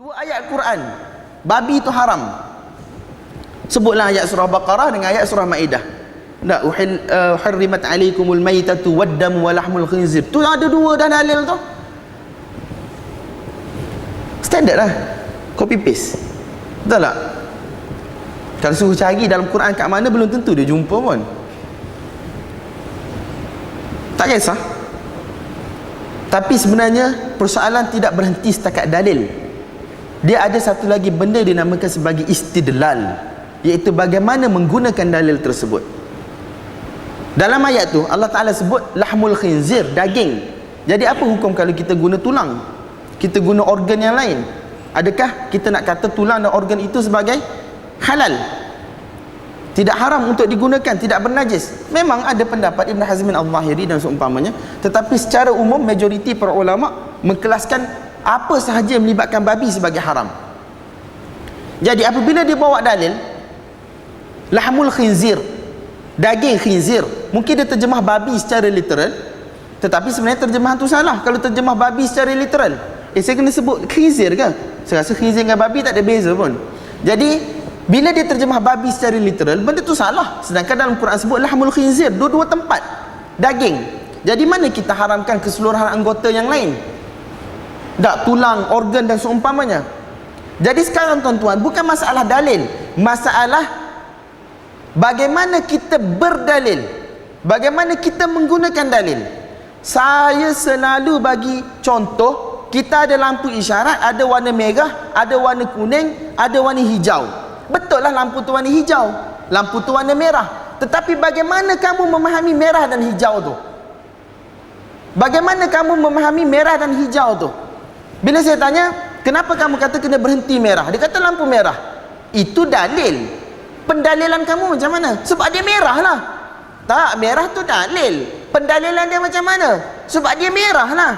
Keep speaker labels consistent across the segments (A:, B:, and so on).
A: Dua ayat Quran, babi itu haram. Sebutlah ayat surah Baqarah dengan ayat surah Maidah. Tak, hurrimat alaikumul maitatu waddamu wa lahmul khinzir. Tu ada dua dah dalil tu. Standard lah. Copy paste. Betul tak? Kalau suruh cari dalam Quran kat mana, belum tentu dia jumpa pun. Tak kisah. Tapi sebenarnya persoalan tidak berhenti setakat dalil. Dia ada satu lagi benda dinamakan sebagai istidlal, iaitu bagaimana menggunakan dalil tersebut. Dalam ayat tu Allah Ta'ala sebut lahmul khinzir, daging. Jadi apa hukum kalau kita guna tulang, kita guna organ yang lain? Adakah kita nak kata tulang dan organ itu sebagai halal? Tidak haram untuk digunakan, tidak bernajis. Memang ada pendapat Ibn Hazmin Al-Zahiri dan seumpamanya, tetapi secara umum majoriti para ulama mengkelaskan apa sahaja yang melibatkan babi sebagai haram. Jadi apabila dia bawa dalil lahmul khinzir, daging khinzir, mungkin dia terjemah babi secara literal, tetapi sebenarnya terjemahan tu salah. Kalau terjemah babi secara literal, saya kena sebut khinzir ke? Saya rasa khinzir dengan babi tak ada beza pun. Jadi bila dia terjemah babi secara literal, benda tu salah. Sedangkan dalam Quran sebut lahmul khinzir, dua-dua tempat daging. Jadi mana kita haramkan keseluruhan anggota yang lain? Tak, tulang, organ dan seumpamanya. Jadi sekarang tuan-tuan, bukan masalah dalil, masalah bagaimana kita berdalil, bagaimana kita menggunakan dalil. Saya selalu bagi contoh, kita ada lampu isyarat, ada warna merah, ada warna kuning, ada warna hijau. Betul lah lampu tu warna hijau, lampu tu warna merah. Tetapi bagaimana kamu memahami merah dan hijau tu? Bagaimana kamu memahami merah dan hijau tu? Bila saya tanya, kenapa kamu kata kena berhenti merah? Dia kata lampu merah. Itu dalil. Pendalilan kamu macam mana? Sebab dia merah lah. Tak, merah tu dalil. Pendalilan dia macam mana? Sebab dia merah lah.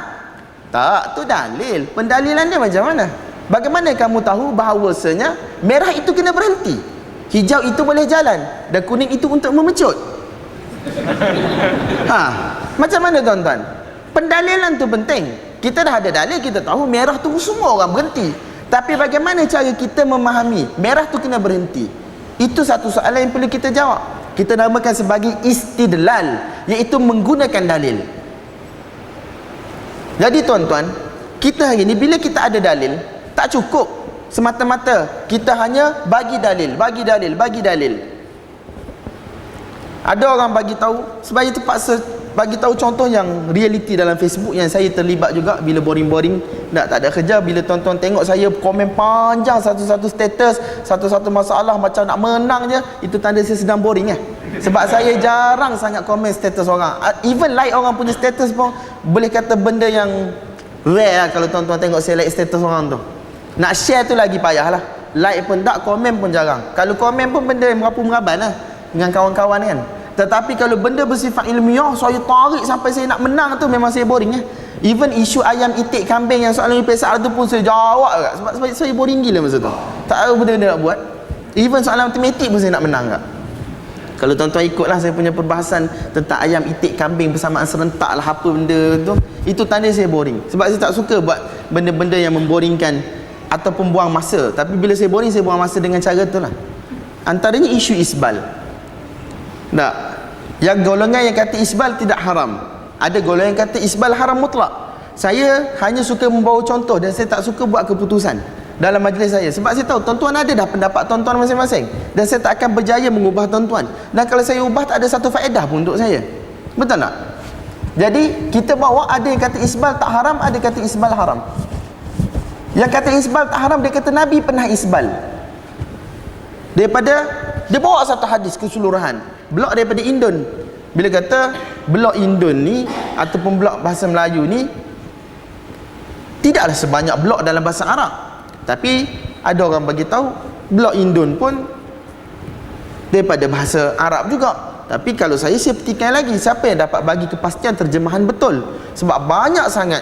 A: Tak, tu dalil. Pendalilan dia macam mana? Bagaimana kamu tahu bahawasanya merah itu kena berhenti, hijau itu boleh jalan, dan kuning itu untuk memecut? Macam mana tuan-tuan? Pendalilan tu penting. Kita dah ada dalil, kita tahu merah tu semua orang berhenti. Tapi bagaimana cara kita memahami merah tu kena berhenti? Itu satu soalan yang perlu kita jawab. Kita namakan sebagai istidlal, iaitu menggunakan dalil. Jadi tuan-tuan, kita hari ni bila kita ada dalil, tak cukup semata-mata kita hanya bagi dalil, bagi dalil, bagi dalil. Ada orang bagi tahu, sebab itu terpaksa bagi tahu contoh yang realiti dalam Facebook yang saya terlibat juga. Bila boring-boring, tak ada kerja, bila tuan-tuan tengok saya komen panjang satu-satu status, satu-satu masalah macam nak menang je, itu tanda saya sedang boring sebab saya jarang sangat komen status orang. Even like orang punya status pun boleh kata benda yang rare lah. Kalau tuan-tuan tengok saya like status orang tu, nak share tu lagi payah lah. Like pun tak, komen pun jarang. Kalau komen pun benda yang merapu-meraban lah dengan kawan-kawan kan. Tetapi kalau benda bersifat ilmiah, saya tarik sampai saya nak menang tu, memang saya boring Even isu ayam itik kambing yang soalan UPSR tu pun saya jawab sebab saya boring gila masa tu. Tak tahu benda-benda nak buat. Even soalan matematik pun saya nak menang Kalau tuan-tuan ikutlah saya punya perbahasan tentang ayam itik kambing bersamaan serentak lah apa benda tu, itu tanda saya boring. Sebab saya tak suka buat benda-benda yang memboringkan ataupun buang masa. Tapi bila saya boring, saya buang masa dengan cara tu lah. Antaranya isu isbal. Tak, yang golongan yang kata isbal tidak haram, ada golongan yang kata isbal haram mutlak. Saya hanya suka membawa contoh dan saya tak suka buat keputusan dalam majlis saya, sebab saya tahu tuan-tuan ada dah pendapat tuan-tuan masing-masing, dan saya tak akan berjaya mengubah tuan-tuan. Dan kalau saya ubah, tak ada satu faedah pun untuk saya. Betul tak? Jadi kita bawa, ada yang kata isbal tak haram, ada kata isbal haram. Yang kata isbal tak haram, dia kata Nabi pernah isbal. Dia bawa satu hadis keseluruhan, blok daripada Indon. Bila kata blok Indon ni ataupun blok bahasa Melayu ni tidaklah sebanyak blok dalam bahasa Arab, tapi ada orang bagi tahu blok Indon pun daripada bahasa Arab juga. Tapi kalau saya petikan lagi, siapa yang dapat bagi kepastian terjemahan betul? Sebab banyak sangat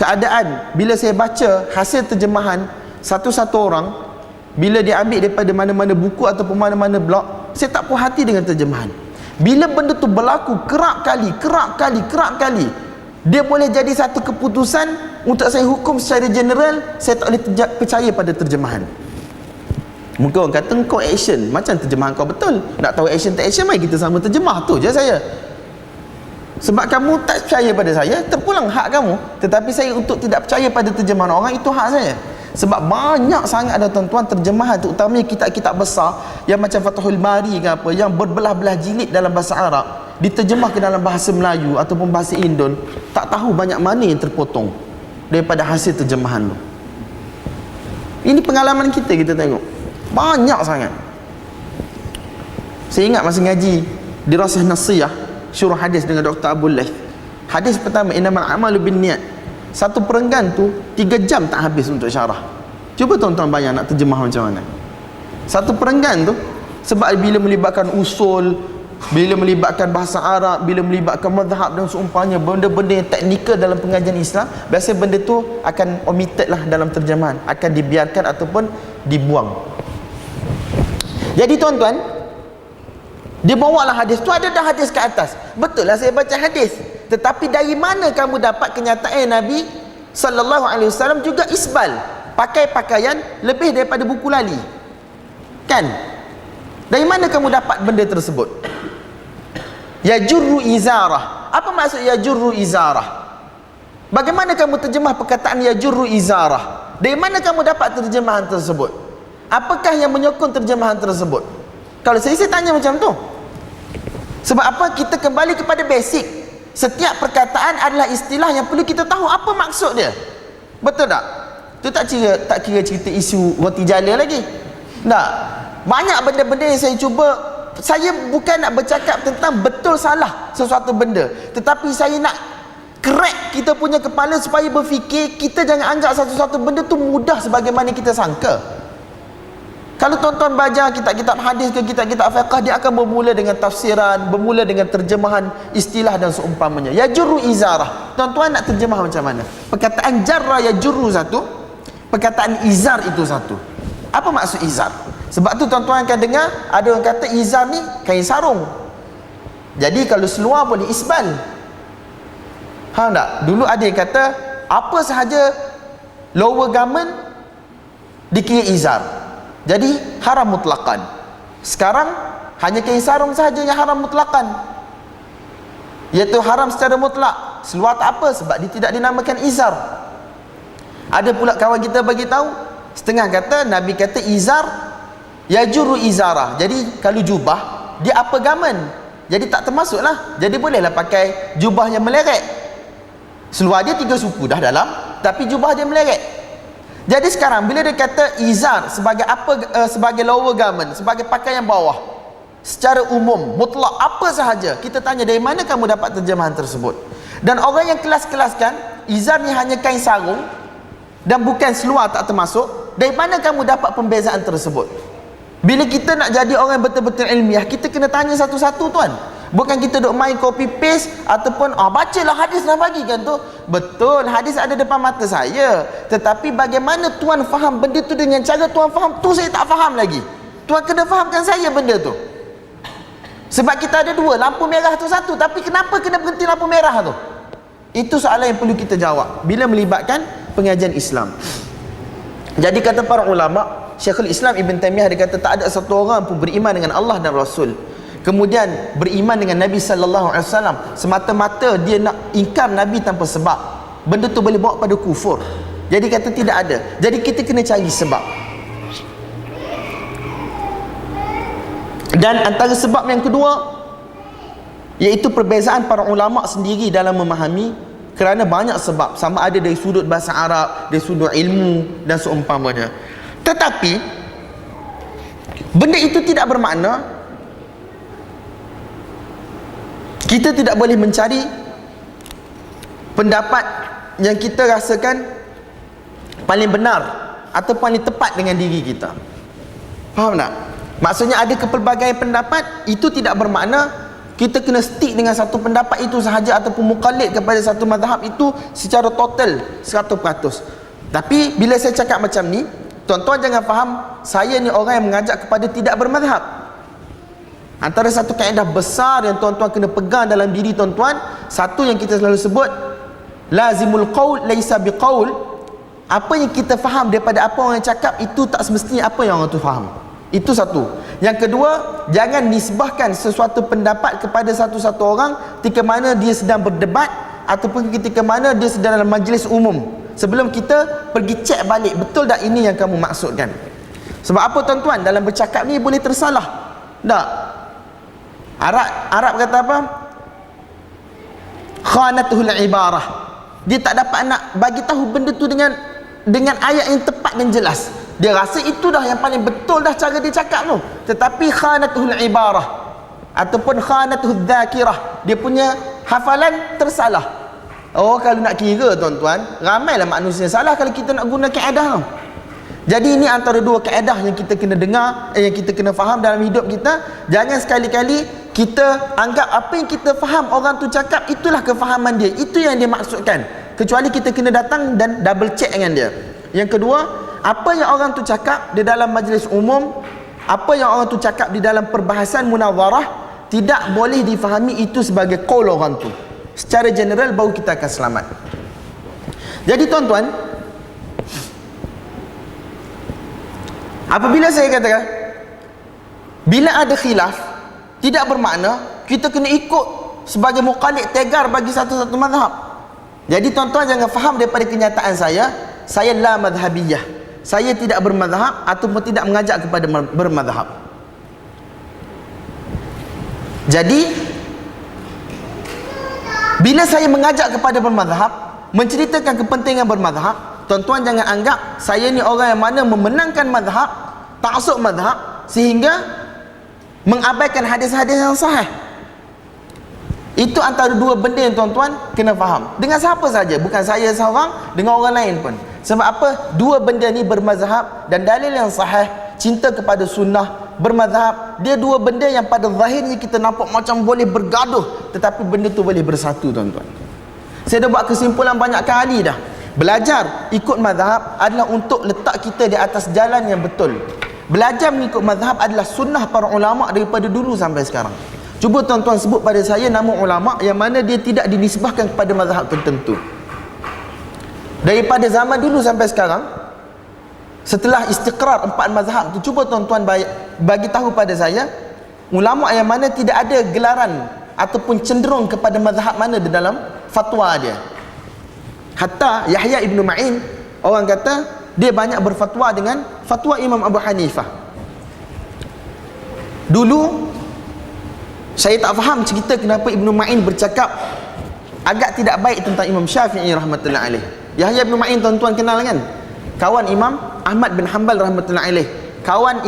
A: keadaan bila saya baca hasil terjemahan satu-satu orang, bila dia ambil daripada mana-mana buku ataupun mana-mana blog, saya tak puas hati dengan terjemahan. Bila benda tu berlaku kerap kali, dia boleh jadi satu keputusan untuk saya hukum secara general, saya tak boleh percaya pada terjemahan. Mungkin orang kata kau action, macam terjemahan kau betul. Nak tahu action tak action, mari kita sama terjemah, tu je saya. Sebab kamu tak percaya pada saya, terpulang hak kamu. Tetapi saya untuk tidak percaya pada terjemahan orang, itu hak saya. Sebab banyak sangat ada tuan-tuan terjemahan, terutamanya kitab-kitab besar yang macam Fathul Bari ke apa, yang berbelah-belah jilid dalam bahasa Arab, diterjemah ke dalam bahasa Melayu ataupun bahasa Indon, tak tahu banyak mana yang terpotong daripada hasil terjemahan tu. Ini pengalaman kita tengok banyak sangat. Saya ingat masa ngaji Dirasah Nasiyah Syurah Hadis dengan Dr. Abdul Laith, hadis pertama innamal a'malu binniyat, satu perenggan tu 3 jam tak habis untuk syarah. Cuba tuan-tuan bayang nak terjemah macam mana satu perenggan tu. Sebab bila melibatkan usul, bila melibatkan bahasa Arab, bila melibatkan mazhab dan seumpamanya, benda-benda yang teknikal dalam pengajian Islam, biasa benda tu akan omitted lah dalam terjemahan, akan dibiarkan ataupun dibuang. Jadi tuan-tuan, dia bawalah hadis tu, ada dah hadis ke atas. Betul lah saya baca hadis, tetapi dari mana kamu dapat kenyataan Nabi sallallahu alaihi wasallam juga isbal, pakai pakaian lebih daripada buku lali? Kan? Dari mana kamu dapat benda tersebut? Yajurru izarah. Apa maksud yajurru izarah? Bagaimana kamu terjemah perkataan yajurru izarah? Dari mana kamu dapat terjemahan tersebut? Apakah yang menyokong terjemahan tersebut? Kalau saya tanya macam tu. Sebab apa? Kita kembali kepada basic. Setiap perkataan adalah istilah yang perlu kita tahu apa maksud dia. Betul tak? Itu tak kira cerita isu roti jala lagi. Tak. Banyak benda-benda yang saya cuba, saya bukan nak bercakap tentang betul salah sesuatu benda, tetapi saya nak crack kita punya kepala supaya berfikir. Kita jangan anggap satu-satu benda tu mudah sebagaimana kita sangka. Kalau tuan-tuan baca kitab-kitab hadis ke kitab-kitab fiqh, dia akan bermula dengan tafsiran, bermula dengan terjemahan istilah dan seumpamanya. Yajurru izarah. Tuan-tuan nak terjemah macam mana? Perkataan jarra yajurru satu, perkataan izar itu satu. Apa maksud izar? Sebab tu tuan-tuan akan dengar ada orang kata izar ni kain sarung. Jadi kalau seluar boleh isbal. Faham tak? Dulu ada yang kata apa sahaja lower garment dikira izar, jadi haram mutlaqan. Sekarang hanya kain sarung sahaja yang haram mutlaqan, iaitu haram secara mutlak. Seluar tak apa sebab dia tidak dinamakan izar. Ada pula kawan kita bagi tahu, setengah kata Nabi kata izar yajurru izarah. Jadi kalau jubah dia apa garment, jadi tak termasuklah. Jadi bolehlah pakai jubah yang meleret. Seluar dia 3 suku dah dalam, tapi jubah dia meleret. Jadi sekarang bila dia kata izar sebagai apa, sebagai lower garment, sebagai pakaian bawah, secara umum mutlak apa sahaja, kita tanya dari mana kamu dapat terjemahan tersebut? Dan orang yang kelas-kelaskan izar ni hanya kain sarung dan bukan seluar tak termasuk, dari mana kamu dapat pembezaan tersebut? Bila kita nak jadi orang yang betul-betul ilmiah, kita kena tanya satu-satu tuan. Bukan kita duk main copy paste ataupun bacalah hadis dah bagi kan tu. Betul, hadis ada depan mata saya, tetapi bagaimana tuan faham benda tu dengan cara tuan faham tu saya tak faham lagi. Tuan kena fahamkan saya benda tu. Sebab kita ada 2, lampu merah tu satu, tapi kenapa kena berhenti lampu merah tu? Itu soalan yang perlu kita jawab bila melibatkan pengajian Islam. Jadi kata para ulama, Syekhul Islam Ibn Taymiyah dia kata tak ada satu orang pun beriman dengan Allah dan Rasul, kemudian beriman dengan Nabi sallallahu alaihi wasallam semata-mata dia nak ingkar Nabi tanpa sebab, benda tu boleh bawa pada kufur. Jadi kata tidak ada. Jadi kita kena cari sebab. Dan antara sebab yang kedua iaitu perbezaan para ulama sendiri dalam memahami, kerana banyak sebab, sama ada dari sudut bahasa Arab, dari sudut ilmu dan seumpamanya. Tetapi benda itu tidak bermakna kita tidak boleh mencari pendapat yang kita rasakan paling benar atau paling tepat dengan diri kita. Faham tak? Maksudnya ada kepelbagaian pendapat, itu tidak bermakna kita kena stick dengan satu pendapat itu sahaja ataupun muqallid kepada satu mazhab itu secara total 100%. Tapi bila saya cakap macam ni, tuan-tuan jangan faham saya ni orang yang mengajak kepada tidak bermazhab. Antara satu kaedah besar yang tuan-tuan kena pegang dalam diri tuan-tuan, satu yang kita selalu sebut, lazimul qaul laisa biqaul. Apa yang kita faham daripada apa orang cakap itu tak semestinya apa yang orang tu faham. Itu satu. Yang kedua, jangan nisbahkan sesuatu pendapat kepada satu-satu orang ketika mana dia sedang berdebat ataupun ketika mana dia sedang dalam majlis umum. Sebelum kita pergi cek balik, betul tak ini yang kamu maksudkan? Sebab apa tuan-tuan? Dalam bercakap ni boleh tersalah. Tak? Arab kata apa? Khanatuhul ibarah. Dia tak dapat nak bagi tahu benda tu dengan ayat yang tepat dan jelas. Dia rasa itu dah yang paling betul dah cara dia cakap tu. Tetapi khanatuhul ibarah ataupun khanatuhul dzakirah, dia punya hafalan tersalah. Oh, kalau nak kira tuan-tuan, ramailah manusia salah kalau kita nak guna kaedah tu. Jadi ini antara dua kaedah yang kita kena dengar, yang kita kena faham dalam hidup kita. Jangan sekali-kali kita anggap apa yang kita faham orang tu cakap itulah kefahaman dia, itu yang dia maksudkan. Kecuali kita kena datang dan double check dengan dia. Yang kedua, apa yang orang tu cakap di dalam majlis umum, apa yang orang tu cakap di dalam perbahasan munazarah, tidak boleh difahami itu sebagai qaul orang tu. Secara general baru kita akan selamat. Jadi tuan-tuan, apabila saya katakan bila ada khilaf, tidak bermakna kita kena ikut sebagai muqallid tegar bagi satu-satu mazhab. Jadi tuan-tuan jangan faham daripada kenyataan saya la madhabiyah, saya tidak bermazhab ataupun tidak mengajak kepada bermazhab. Jadi bila saya mengajak kepada bermazhab, menceritakan kepentingan bermazhab, tuan-tuan jangan anggap saya ni orang yang mana memenangkan mazhab, taksub mazhab sehingga mengabaikan hadis-hadis yang sahih. Itu antara dua benda yang tuan-tuan kena faham. Dengan siapa saja, bukan saya seorang, dengan orang lain pun. Sebab apa? Dua benda ni bermazhab dan dalil yang sahih, cinta kepada sunnah, bermazhab, dia dua benda yang pada zahirnya kita nampak macam boleh bergaduh, tetapi benda tu boleh bersatu tuan-tuan. Saya dah buat kesimpulan banyak kali dah. Belajar ikut mazhab adalah untuk letak kita di atas jalan yang betul. Belajar mengikut mazhab adalah sunnah para ulama daripada dulu sampai sekarang. Cuba tuan-tuan sebut pada saya nama ulama yang mana dia tidak dinisbahkan kepada mazhab tertentu. Daripada zaman dulu sampai sekarang, setelah istiqrar 4 mazhab tu, cuba tuan-tuan bagi tahu pada saya ulama yang mana tidak ada gelaran ataupun cenderung kepada mazhab mana di dalam fatwa dia. Hatta Yahya ibn Ma'in, orang kata dia banyak berfatwa dengan fatwa Imam Abu Hanifah. Dulu saya tak faham cerita kenapa Ibn Ma'in bercakap agak tidak baik tentang Imam Syafi'i rahmatullahi alaih. Yahya ibn Ma'in tuan-tuan kenal kan? Kawan Imam Ahmad bin Hanbal rahmatullahi alaih, kawan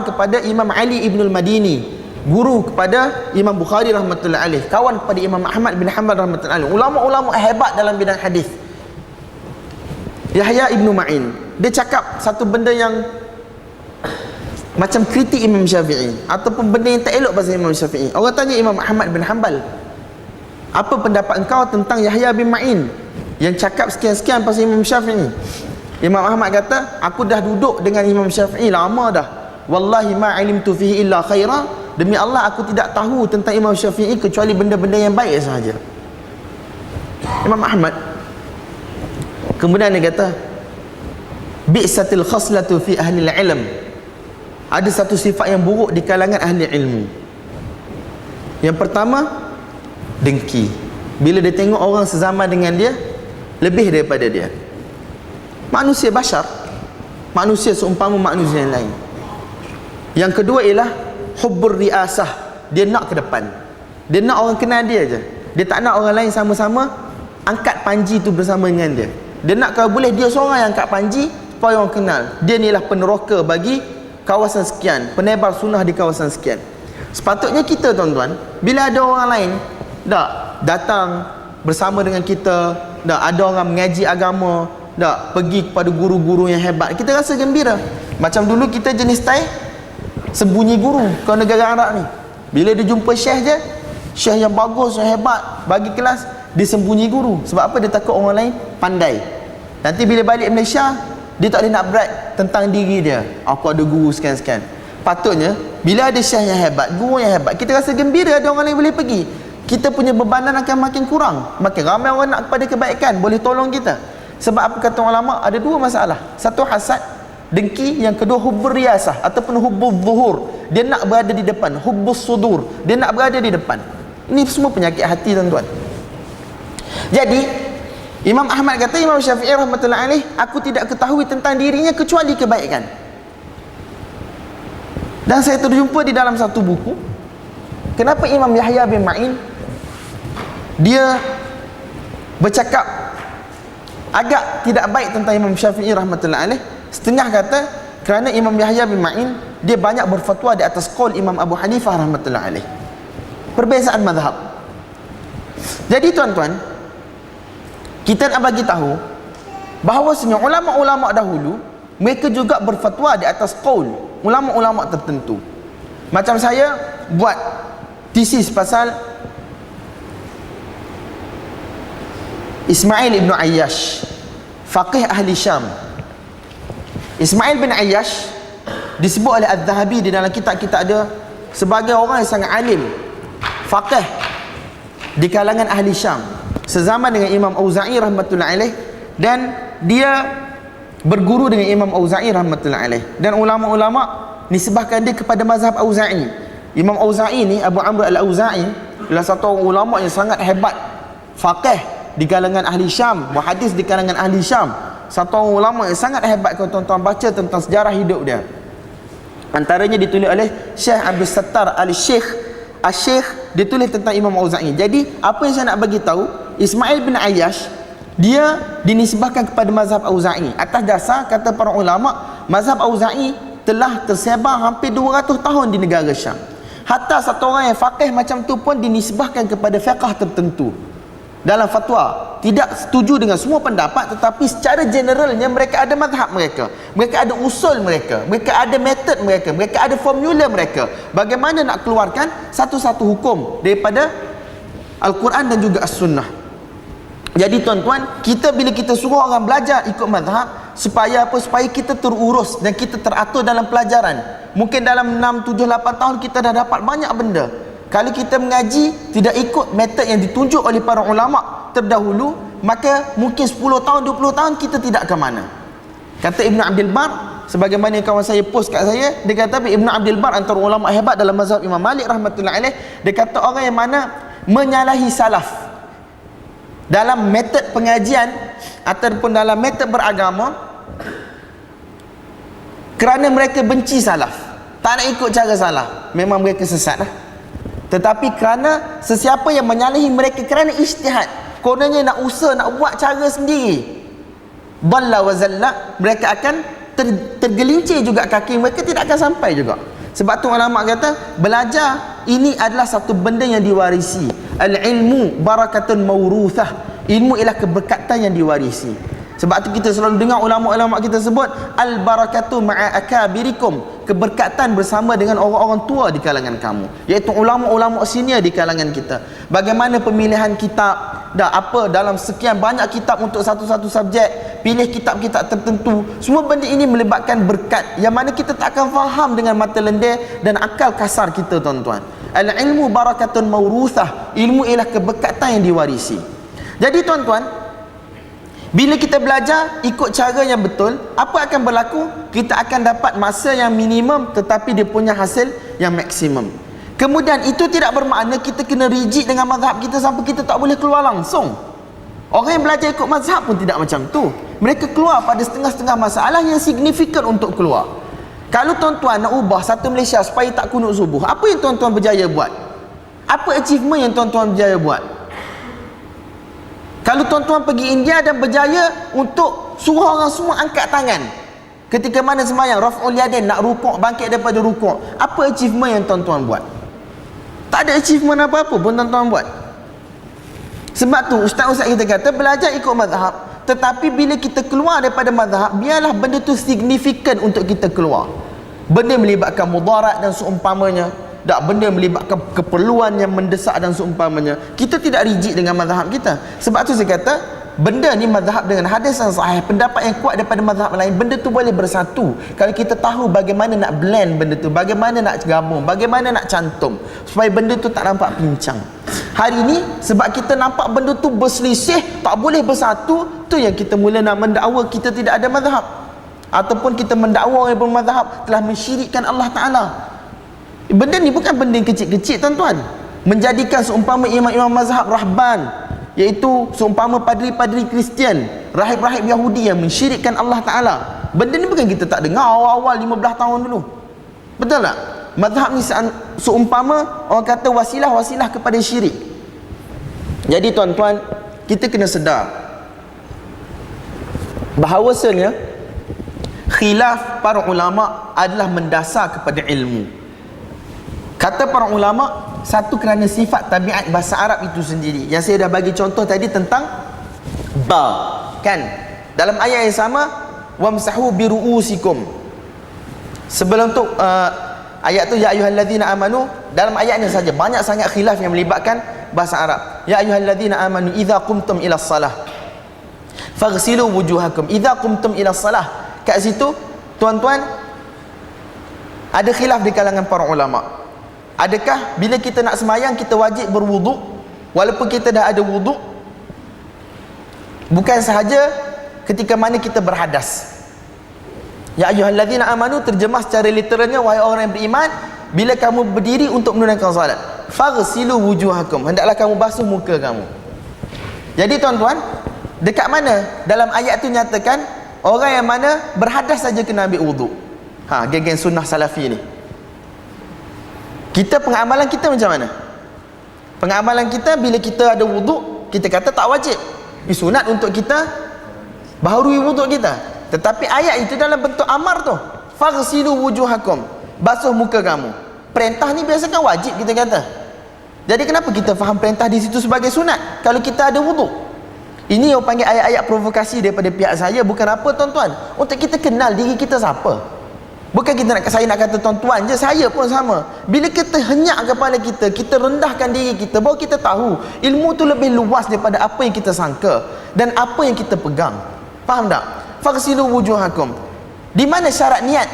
A: kepada Imam Ali ibn al-Madini, guru kepada Imam Bukhari rahmatullahi alaih, kawan kepada Imam Ahmad bin Hanbal rahmatullahi alaih, ulama-ulama hebat dalam bidang hadis. Yahya ibn Ma'in, dia cakap satu benda yang macam kritik Imam Syafi'i ataupun benda yang tak elok pasal Imam Syafi'i. Orang tanya Imam Ahmad bin Hanbal, apa pendapat engkau tentang Yahya bin Ma'in yang cakap sekian-sekian pasal Imam Syafi'i? Imam Ahmad kata, aku dah duduk dengan Imam Syafi'i lama dah, wallahi ma alimtu fihi illa khaira, demi Allah aku tidak tahu tentang Imam Syafi'i kecuali benda-benda yang baik sahaja. Imam Ahmad kemudian dia kata, bi'satil khaslatu fi ahli al-ilm, ada satu sifat yang buruk di kalangan ahli ilmu. Yang pertama, dengki. Bila dia tengok orang sezaman dengan dia lebih daripada dia, manusia bashar, manusia seumpama manusia yang lain. Yang kedua ialah hubbur riasah, dia nak ke depan, dia nak orang kenal dia je, dia tak nak orang lain sama-sama angkat panji tu bersama dengan dia. Dia nak kalau boleh dia seorang yang angkat panji supaya orang kenal dia ni lah peneroka bagi kawasan sekian, penebar sunnah di kawasan sekian. Sepatutnya kita tuan-tuan, bila ada orang lain datang bersama dengan kita, ada orang mengaji agama, pergi kepada guru-guru yang hebat, kita rasa gembira. Macam dulu kita jenis style sembunyi guru kalau negara Arab ni. Bila dia jumpa syekh je, syekh yang bagus, yang hebat, bagi kelas, dia sembunyi guru. Sebab apa? Dia takut orang lain pandai. Nanti bila balik Malaysia, dia tak boleh nak brag tentang diri dia, aku ada guru sekian-sekian. Patutnya bila ada syekh yang hebat, guru yang hebat, kita rasa gembira ada orang lain boleh pergi. kita punya bebanan akan makin kurang, makin ramai orang nak kepada kebaikan, boleh tolong kita. Sebab apa kata ulama, ada dua masalah. Satu hasad, dengki. Yang kedua hubbur riyasah ataupun hubbuz zuhur, dia nak berada di depan. Hubbus sudur, dia nak berada di depan. Ini semua penyakit hati, tuan-tuan. Jadi Imam Ahmad kata, Imam Syafi'i rahmatullahi alaih, aku tidak ketahui tentang dirinya kecuali kebaikan. Dan saya terjumpa di dalam satu buku, kenapa Imam Yahya bin Ma'in dia bercakap agak tidak baik tentang Imam Syafi'i rahmatullahi alaih. Setengah kata kerana Imam Yahya bin Ma'in dia banyak berfatwa di atas qaul Imam Abu Hanifah rahmatullahi alaih. Perbezaan mazhab. Jadi tuan-tuan, kita nak bagi tahu bahawasanya ulama-ulama dahulu mereka juga berfatwa di atas qaul ulama-ulama tertentu. Macam saya buat tesis pasal Ismail ibn Ayyash, faqih ahli Syam. Ismail bin Ayyash disebut oleh Al-Zahabi di dalam kitab-kitab dia sebagai orang yang sangat alim, faqih di kalangan ahli Syam, sezaman dengan Imam Auza'i rahmatullahi alaih, dan dia berguru dengan Imam Auza'i rahmatullahi alaih. Dan ulama-ulama nisbahkan dia kepada mazhab Auza'i. Imam Auza'i ni, Abu Amr al-Auza'i, adalah satu ulama yang sangat hebat, faqih di kalangan ahli Syam, muhaddis di kalangan ahli Syam, satu ulama yang sangat hebat. Kalau tuan-tuan baca tentang sejarah hidup dia, antaranya ditulis oleh Syekh Abdul Sattar al-Syekh Al-Syekh, ditulis tentang Imam Auza'i. Jadi apa yang saya nak bagi tahu, Ismail bin Ayyash dia dinisbahkan kepada mazhab Auza'i atas dasar kata para ulama, mazhab Auza'i telah tersebar hampir 200 tahun di negara Syam. Hatta satu orang yang faqih macam tu pun dinisbahkan kepada fiqh tertentu dalam fatwa. Tidak setuju dengan semua pendapat, tetapi secara generalnya mereka ada mazhab mereka, mereka ada usul mereka, mereka ada metod mereka, mereka ada formula mereka, bagaimana nak keluarkan satu-satu hukum daripada Al-Quran dan juga As-Sunnah. Jadi tuan-tuan, kita bila kita suruh orang belajar ikut mazhab, supaya apa? Supaya kita terurus dan kita teratur dalam pelajaran. Mungkin dalam 6, 7, 8 tahun kita dah dapat banyak benda. Kalau kita mengaji tidak ikut metod yang ditunjuk oleh para ulama terdahulu, maka mungkin 10 tahun, 20 tahun kita tidak ke mana. Kata Ibn Abdul Bar, sebagaimana kawan saya post kat saya, dia kata Ibn Abdul Bar antara ulama hebat dalam mazhab Imam Malik rahmatullahi alaih. Dia kata orang yang mana menyalahi salaf dalam metod pengajian ataupun dalam metod beragama kerana mereka benci salaf, tak nak ikut cara salaf, memang mereka sesat lah. Tetapi kerana sesiapa yang menyalahi mereka kerana ijtihad, kononnya nak usaha, nak buat cara sendiri, dhalla wa zalla, mereka akan tergelincir juga, kaki mereka tidak akan sampai juga. Sebab tu ulama kata belajar ini adalah satu benda yang diwarisi. Al-ilmu barakatun mawruthah, ilmu ialah keberkatan yang diwarisi. Sebab tu kita selalu dengar ulama-ulama kita sebut al-barakatu ma'a akabirikum, keberkatan bersama dengan orang-orang tua di kalangan kamu, iaitu ulama-ulama senior di kalangan kita. Bagaimana pemilihan kitab, dah apa dalam sekian banyak kitab untuk satu-satu subjek, pilih kitab-kitab tertentu, semua benda ini melibatkan berkat yang mana kita tak akan faham dengan mata lendir dan akal kasar kita, tuan-tuan. Al-ilmu barakatun mawruthah, ilmu ialah keberkatan yang diwarisi. Jadi tuan-tuan, bila kita belajar ikut cara yang betul, apa akan berlaku? Kita akan dapat masa yang minimum tetapi dia punya hasil yang maksimum. Kemudian itu tidak bermakna kita kena rigid dengan mazhab kita sampai kita tak boleh keluar langsung. Orang yang belajar ikut mazhab pun tidak macam tu. Mereka keluar pada setengah-setengah masalah yang signifikan untuk keluar. Kalau tuan-tuan nak ubah satu Malaysia supaya tak kunut subuh, apa yang tuan-tuan berjaya buat? Apa achievement yang tuan-tuan berjaya buat? Kalau tuan-tuan pergi India dan berjaya untuk suruh orang semua angkat tangan ketika mana sembahyang, raf'ul yadain, nak rukuk, bangkit daripada rukuk, apa achievement yang tuan-tuan buat? Tak ada achievement apa-apa pun tuan-tuan buat. Sebab tu ustaz-ustaz kita kata belajar ikut mazhab, tetapi bila kita keluar daripada mazhab, biarlah benda tu signifikan untuk kita keluar. Benda melibatkan mudarat dan seumpamanya, tak benda melibatkan keperluan yang mendesak dan seumpamanya. Kita tidak rigid dengan mazhab kita. Sebab tu saya kata benda ni mazhab dengan hadis yang sahih, pendapat yang kuat daripada mazhab lain, benda tu boleh bersatu kalau kita tahu bagaimana nak blend benda tu, bagaimana nak gabung, bagaimana nak cantum supaya benda tu tak nampak pincang. Hari ni sebab kita nampak benda tu berselisih, tak boleh bersatu, tu yang kita mula nak mendakwa kita tidak ada mazhab, ataupun kita mendakwa orang yang bermazhab telah mensyirikkan Allah Ta'ala. Benda ni bukan benda yang kecil-kecil tuan-tuan. Menjadikan seumpama imam-imam mazhab rahban, iaitu seumpama padri-padri Kristian, rahib-rahib Yahudi yang mensyirikkan Allah Ta'ala. Benda ni bukan kita tak dengar awal-awal 15 tahun dulu. Betul tak? Mazhab ni seumpama orang kata wasilah-wasilah kepada syirik. Jadi tuan-tuan, kita kena sedar bahawasanya khilaf para ulama adalah mendasar kepada ilmu. Kata para ulama, satu kerana sifat tabiat bahasa Arab itu sendiri, yang saya dah bagi contoh tadi tentang ba, kan? Dalam ayat yang sama, wamsahu biru'usikum. Sebelum tu ayat tu ya ayyuhalladzina amanu, dalam ayatnya saja banyak sangat khilaf yang melibatkan bahasa Arab. Ya ayyuhalladzina amanu idza qumtum ila shalah faghsilu wujuhakum. Idza qumtum ila shalah, kat situ tuan-tuan ada khilaf di kalangan para ulama. Adakah bila kita nak semayang kita wajib berwuduk walaupun kita dah ada wuduk? Bukan sahaja ketika mana kita berhadas. Ya ayyuhalladzina amanu terjemah secara literalnya, wahai orang yang beriman, bila kamu berdiri untuk menunaikan salat, faghsilu wujuhakum, hendaklah kamu basuh muka kamu. Jadi tuan-tuan, dekat mana dalam ayat tu nyatakan orang yang mana berhadas saja kena ambil wuduk? Geng-geng sunnah salafi ni, kita pengamalan kita macam mana? Pengamalan kita bila kita ada wuduk, kita kata tak wajib, ini sunat untuk kita baharui wuduk kita. Tetapi ayat itu dalam bentuk amar tu, faghsilu wujuhakum, basuh muka kamu. Perintah ni biasakan wajib kita kata. Jadi kenapa kita faham perintah di situ sebagai sunat kalau kita ada wuduk? Ini yang panggil ayat-ayat provokasi daripada pihak saya. Bukan apa tuan-tuan, untuk kita kenal diri kita siapa. Bukan saya nak kata tuan-tuan je, saya pun sama. Bila kita henyak kepala kita, kita rendahkan diri kita, baru kita tahu ilmu tu lebih luas daripada apa yang kita sangka dan apa yang kita pegang. Faham tak? Faghsilu wujuhakum. Di mana syarat niat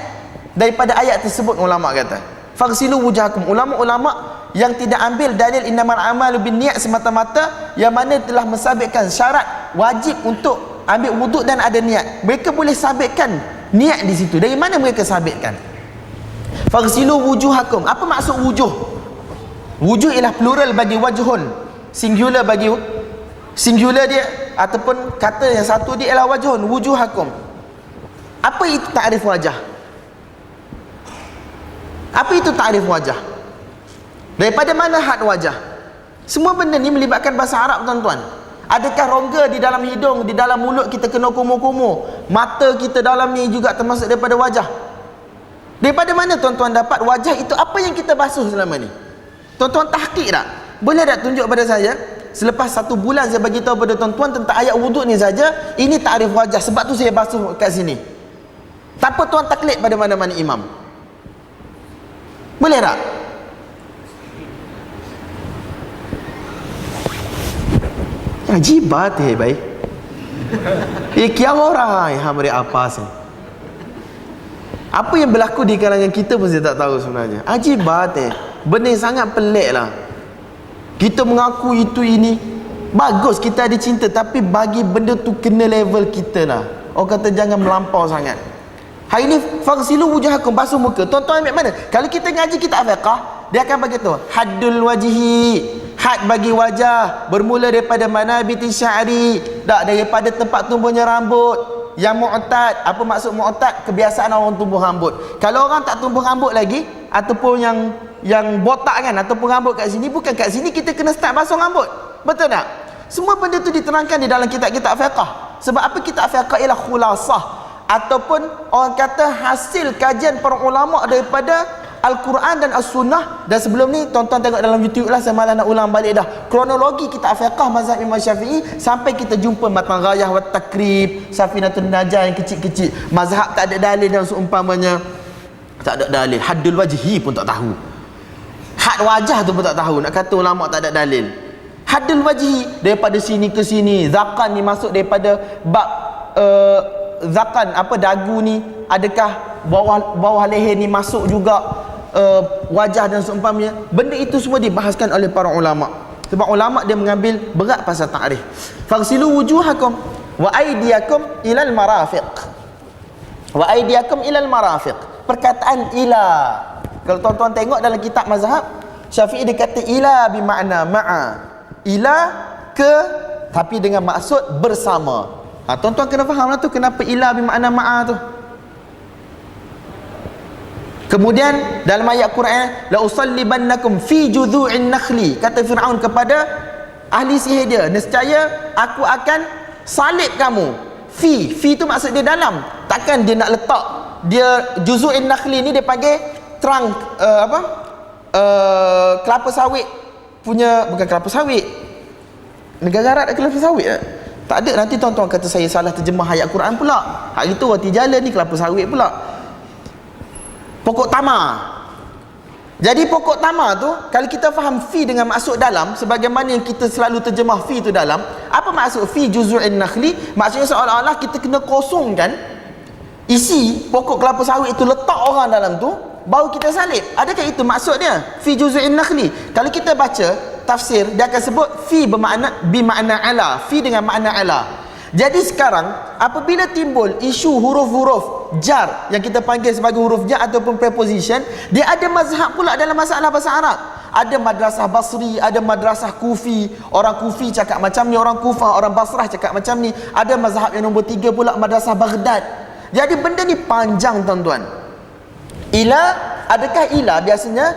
A: daripada ayat tersebut? Ulama kata faghsilu wujuhakum. Ulama-ulama yang tidak ambil dalil innamal a'malu binniyat semata-mata, yang mana telah mensabitkan syarat wajib untuk ambil wuduk dan ada niat, mereka boleh sabitkan niat di situ. Dari mana mereka sabitkan? Faghsilu wujuhakum. Apa maksud wujuh? Wujuh ialah plural bagi wajhun, singular bagi singular dia, ataupun kata yang satu dia ialah wajhun, wujuhakum. Apa itu takrif wajah? Apa itu takrif wajah? Daripada mana had wajah? Semua benda ni melibatkan bahasa Arab tuan-tuan. Adakah rongga di dalam hidung, di dalam mulut kita kena kumur-kumur? Mata kita dalam ni juga termasuk daripada wajah. Daripada mana tuan-tuan dapat wajah itu? Apa yang kita basuh selama ni? Tuan-tuan tahqiq tak? Boleh tak tunjuk pada saya? Selepas 1 bulan saya bagi tahu pada tuan-tuan tentang ayat wuduk ni saja, ini takrif wajah, sebab tu saya basuh kat sini. Tak apa tuan taklid pada mana-mana imam. Boleh tak? Ajibat baik. Kiam orang yang beri apa sih? Apa yang berlaku di kalangan kita pun saya tak tahu sebenarnya. Ajibat benda yang sangat pelik lah. Kita mengaku itu ini bagus, kita ada cinta, tapi bagi benda tu kena level kita lah. Orang kata jangan melampau sangat. Hari ni faghsilu wujuhakum, basuh muka. Tuan-tuan ambil mana? Kalau kita ngaji kitab fiqh, dia akan bagi tu haddul wajhi, had bagi wajah bermula daripada manabiti sya'ri, tak daripada tempat tumbuhnya rambut. Yang mu'tad, apa maksud mu'tad? Kebiasaan orang tumbuh rambut. Kalau orang tak tumbuh rambut lagi, ataupun yang botak kan, ataupun rambut kat sini, bukan kat sini kita kena start basuh rambut. Betul tak? Semua benda tu diterangkan di dalam kitab-kitab fiqh. Sebab apa? Kitab fiqh ialah khulasah, ataupun orang kata hasil kajian para ulama daripada Al-Quran dan As-Sunnah. Dan sebelum ni tuan-tuan tengok dalam YouTube lah, saya malah nak ulang balik dah kronologi kitab fiqh mazhab Imam Syafi'i sampai kita jumpa Matan Ghayah wa Takrib, Safinatun Najah yang kecil-kecil. Mazhab tak ada dalil dan seumpamanya, tak ada dalil. Haddul wajhi pun tak tahu, had wajah tu pun tak tahu, nak kata ulama tak ada dalil. Haddul wajhi, daripada sini ke sini. Zakan ni masuk daripada bab zakan, apa, dagu ni, adakah bawah leher ni masuk juga wajah dan seumpamanya. Benda itu semua dibahaskan oleh para ulama. Sebab ulama dia mengambil berat pasal ta'rif. Faghsilu wujuhakum wa aydiyakum ilal marafiq. Wa aydiyakum ilal marafiq. Perkataan ila, kalau tuan-tuan tengok dalam kitab mazhab Syafi'i, dia kata ila bermakna ma'a. Ila ke, tapi dengan maksud bersama. Tuan-tuan kena faham lah tu, kenapa ila bermakna ma'a tu. Kemudian dalam ayat Quran, la usallibannakum fi judhu'in nakhli, kata Firaun kepada ahli sihir dia, nescaya aku akan salib kamu. Fi tu maksud dia dalam. Takkan dia nak letak dia judhu'in nakhli ni dia panggil trunk kelapa sawit punya, bukan kelapa sawit. Negara Arab ada kelapa sawit tak? Tak ada. Nanti tuan-tuan kata saya salah terjemah ayat Quran pula. Hak itu roti jala ni kelapa sawit pula. Pokok tama. Jadi pokok tama tu, kalau kita faham fi dengan maksud dalam, sebagaimana yang kita selalu terjemah fi tu dalam, apa maksud fi juz'in nakhli? Maksudnya seolah-olah kita kena kosongkan isi pokok kelapa sawit itu, letak orang dalam tu, baru kita salib. Adakah itu maksud dia? Fi juz'in nakhli. Kalau kita baca tafsir, dia akan sebut fi bermakna ala, fi dengan makna ala. Jadi sekarang apabila timbul isu huruf-huruf jar yang kita panggil sebagai huruf jar ataupun preposition, dia ada mazhab pula dalam masalah bahasa Arab. Ada madrasah Basri, ada madrasah Kufi. Orang Kufi cakap macam ni, orang Kufah, orang Basrah cakap macam ni. Ada mazhab yang nombor 3 pula, madrasah Baghdad. Jadi benda ni panjang tuan-tuan. Ila, adakah ila biasanya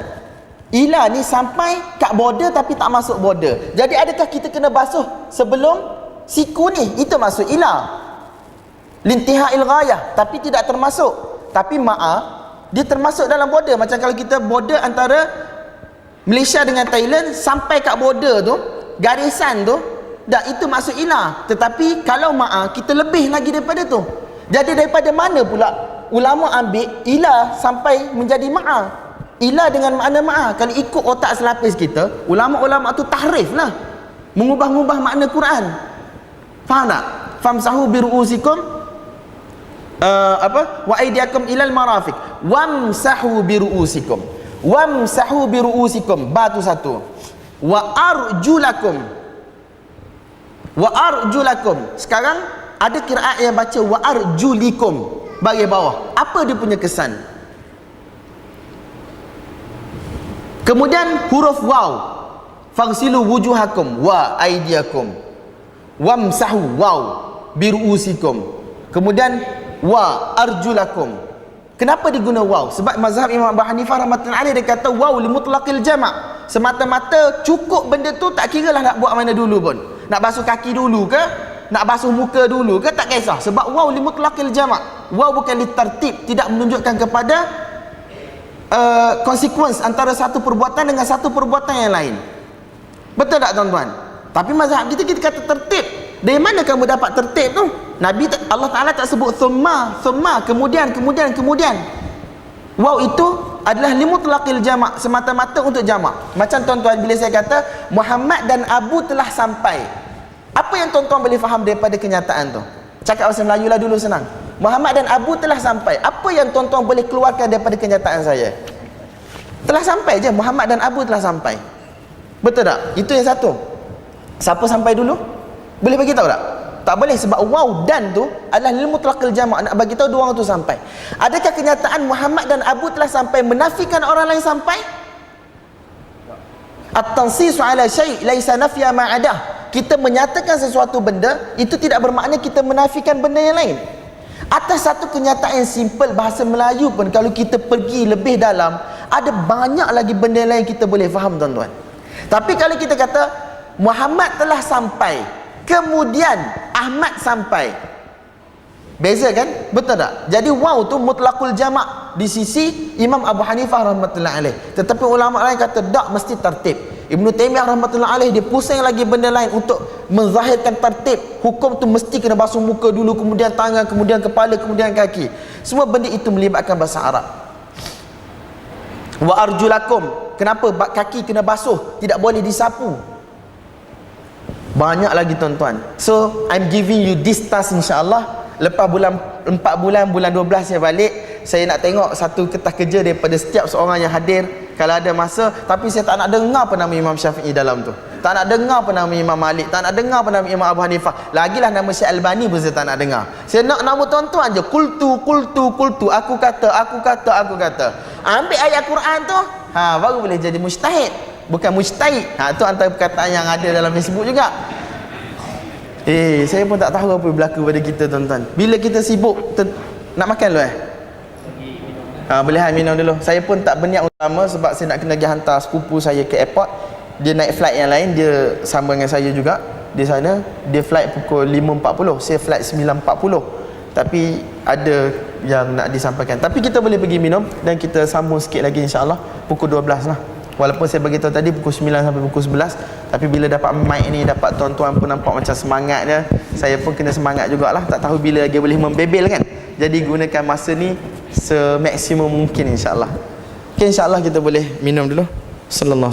A: ila ni sampai kat border tapi tak masuk border. Jadi adakah kita kena basuh sebelum siku ni? Itu maksud ila. Lintihail ghayah, tapi tidak termasuk. Tapi ma'a, dia termasuk dalam border. Macam kalau kita border antara Malaysia dengan Thailand, sampai kat border tu, garisan tu, dah itu maksud ila. Tetapi kalau ma'a, kita lebih lagi daripada tu. Jadi daripada mana pula ulama ambil ila sampai menjadi ma'a? Ila dengan makna ma'a. Kalau ikut otak selapis kita, ulama-ulama tu tahrif lah, mengubah-ubah makna Quran. Faham tak? Famsahu biru'usikum wa aydiyakum ilal marafiq wamsahu biru'usikum. Wamsahu biru'usikum, batu satu. Wa arjulakum. Wa arjulakum. Sekarang ada qiraat yang baca wa arjulikum bahagian bawah. Apa dia punya kesan? Kemudian huruf waw, faghsilu wujuhakum wa aydiyakum, wamsahu waw biru'usikum. Kemudian wa arjulakum. Kenapa diguna waw? Sebab mazhab Imam Abu Hanifah rahmatullahi alaih, dia kata waw li mutlaqil jama'. Semata-mata cukup benda tu, tak kiralah nak buat mana dulu pun. Nak basuh kaki dulu ke, nak basuh muka dulu ke, tak kisah. Sebab waw li mutlaqil jama'. Waw bukan li tertib, tidak menunjukkan kepada konsekuensi antara satu perbuatan dengan satu perbuatan yang lain. Betul tak tuan-tuan? Tapi mazhab kita kata tertib. Dari mana kamu dapat tertib tu? Nabi Allah Ta'ala tak sebut thumma, kemudian. Waw itu adalah limutlaqil jama', semata-mata untuk jama'. Macam tuan-tuan, bila saya kata Muhammad dan Abu telah sampai, apa yang tuan-tuan boleh faham daripada kenyataan tu? Cakap bahasa Melayu lah dulu, senang. Muhammad dan Abu telah sampai. Apa yang tuan-tuan boleh keluarkan daripada kenyataan saya? Telah sampai je, Muhammad dan Abu telah sampai. Betul tak? Itu yang satu. Siapa sampai dulu? Boleh bagi tahu tak? Tak boleh, sebab waw dan tu adalah lil mutlaqil jama', nak bagi tahu dua orang tu sampai. Adakah kenyataan Muhammad dan Abu telah sampai menafikan orang lain sampai? At-tansisu ala syai' laisa nafya ma'adah. Kita menyatakan sesuatu benda, itu tidak bermakna kita menafikan benda yang lain. Atas satu kenyataan yang simple bahasa Melayu pun, kalau kita pergi lebih dalam, ada banyak lagi benda lain kita boleh faham tuan-tuan. Tapi kalau kita kata Muhammad telah sampai, kemudian Ahmad sampai, beza kan? Betul tak? Jadi waw tu mutlaqul jama' di sisi Imam Abu Hanifah rahmatullahi alaih. Tetapi ulama lain kata tak, mesti tertib. Ibnu Taimiyah rahmatullahi alaih dia pusing lagi benda lain untuk menzahirkan tertib. Hukum tu mesti kena basuh muka dulu, kemudian tangan, kemudian kepala, kemudian kaki. Semua benda itu melibatkan bahasa Arab. Wa arjulakum. Kenapa kaki kena basuh? Tidak boleh disapu. Banyak lagi tuan-tuan. So I'm giving you this task insya-Allah. Lepas bulan 4 bulan, bulan 12 saya balik, saya nak tengok satu kertas kerja daripada setiap seorang yang hadir kalau ada masa. Tapi saya tak nak dengar apa nama Imam Syafi'i dalam tu, tak nak dengar apa nama Imam Malik, tak nak dengar apa nama Imam Abu Hanifah, lagilah nama Syekh Albani pun saya tak nak dengar. Saya nak nama tuan-tuan je, kultu, aku kata. Ambil ayat Quran tu, baru boleh jadi mujtahid, bukan mujtahid. Tu antara perkataan yang ada dalam Facebook juga. Saya pun tak tahu apa yang berlaku pada kita tuan-tuan. Bila kita sibuk nak makan dulu boleh minum dulu. Saya pun tak berniat utama sebab saya nak kena pergi hantar sepupu saya ke airport. Dia naik flight yang lain, dia sama dengan saya juga di sana. Dia flight pukul 5.40, saya flight 9.40. Tapi ada yang nak disampaikan. Tapi kita boleh pergi minum dan kita sambung sikit lagi insya-Allah pukul 12 lah. Walaupun saya bagi tahu tadi pukul 9 sampai pukul 11, tapi bila dapat mic ni, dapat tuan-tuan pun nampak macam semangatnya, saya pun kena semangat jugalah. Tak tahu bila lagi boleh membebel kan. Jadi gunakan masa ni semaksimum mungkin insya-Allah. Okay, insya-Allah kita boleh minum dulu. Sallallahu